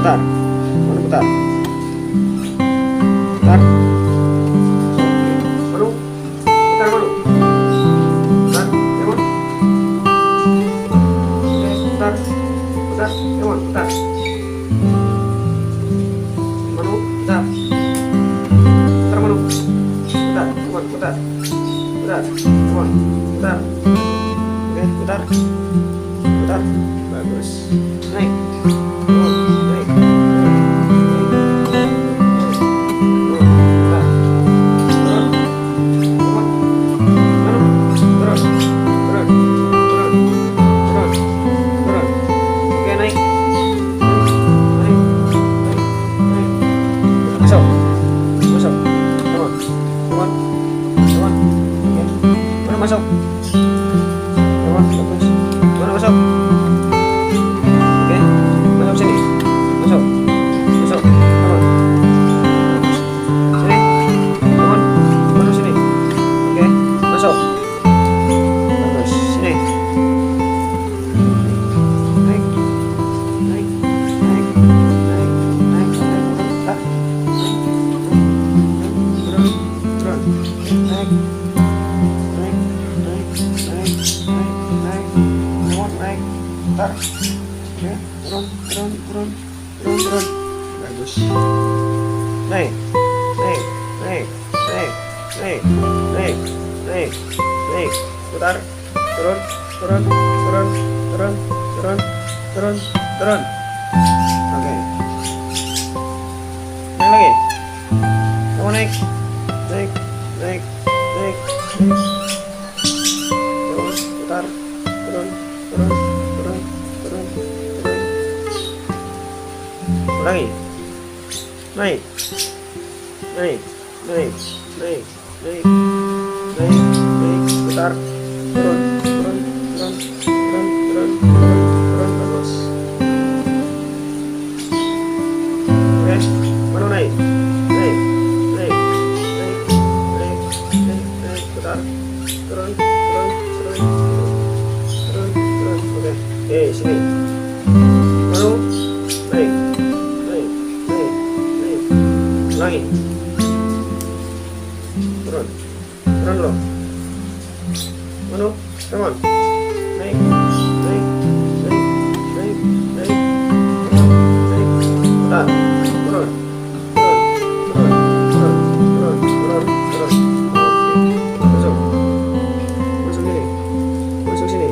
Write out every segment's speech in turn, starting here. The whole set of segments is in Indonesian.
putar. Manu putar. Putar. Manu. Putar Manu. Putar. Emon. Oke, putar. Putar. Emon, putar. Manu, putar. Putar Manu. Putar. Emon, putar. Putar. Emon, putar. Oke, putar. Putar. Bagus. Naik. Emon, naik. Masuk. Emon, bagus. Mana masuk? Oke, masuk sini. Masuk. Masuk. Emon. Sini. Emon, masuk sini. Oke, masuk. Bagus. Sini. Naik. Naik. Naik. Naik. Naik. Naik. Turun. Turun. Naik. Putar. Oke, turun. Bagus. Naik. Putar. Turun. Oke. Naik lagi. Kamu naik. Terus putar. Turun. Lagi. Naik. Putar. Turun. Bagus. Oke, Manu naik. Putar. Turun. Oke, sini. Manu naik. Lagi. Turun dulu. Manu, come on. Naik. Putar. Turun. Masuk sini.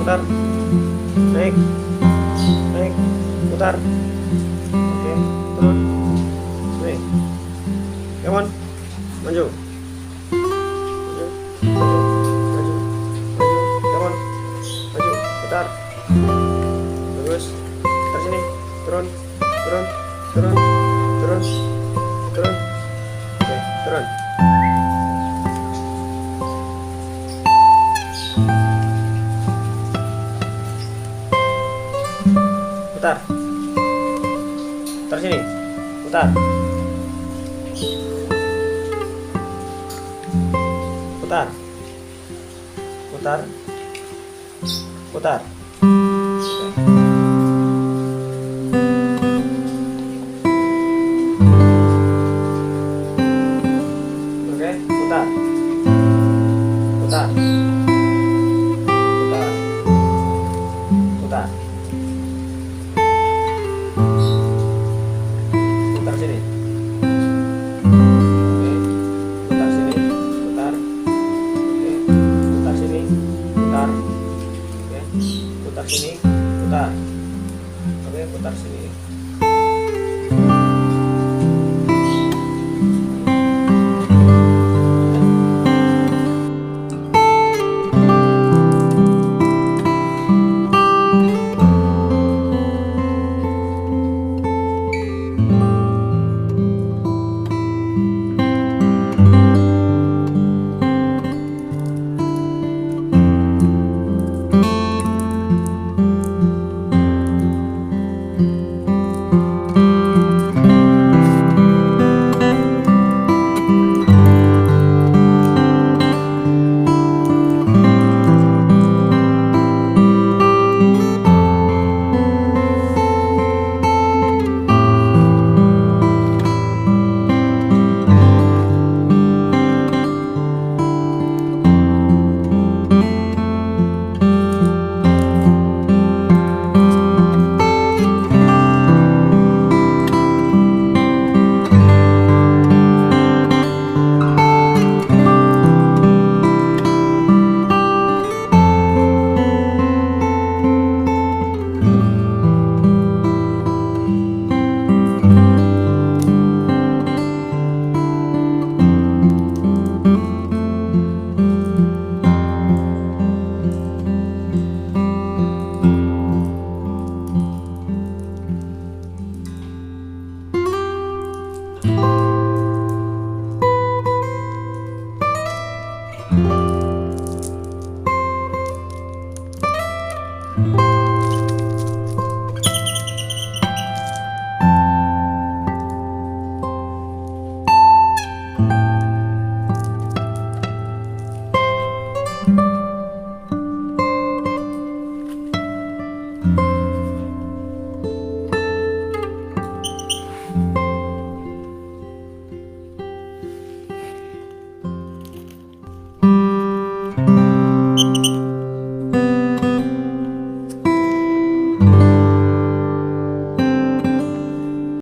Putar. Naik. Putar. Oke, turun. Naik. Come on. Maju. Come on. Maju. Putar. Bagus. Putar sini. Turun. Oke, turun. Putar. Putar sini. Putar. Putar.